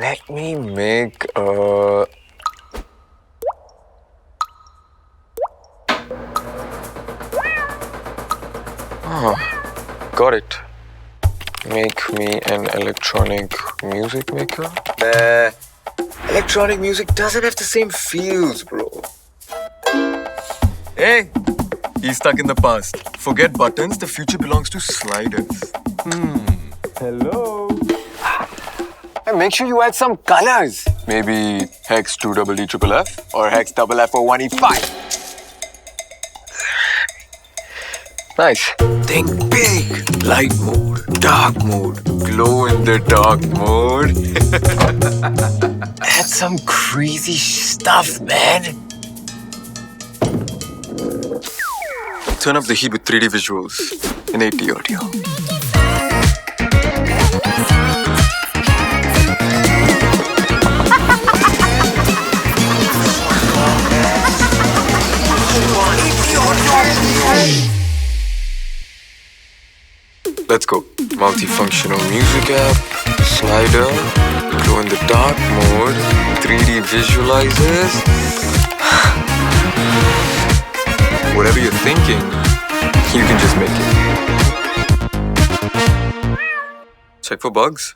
Let me make got it. Make me an electronic music maker? Electronic music doesn't have the same feels, bro. Hey, he's stuck in the past. Forget buttons, the future belongs to sliders. Hello. And make sure you add some colors. Maybe hex 2EEFF or hex FF01E5. Nice. Think big. Light mode, dark mode, glow in the dark mode. That's some crazy stuff, man. Turn up the heat with 3D visuals in 80 audio. Let's go. Multifunctional music app, slider, glow in the dark mode, 3D visualizers. Whatever you're thinking, you can just make it. Check for bugs.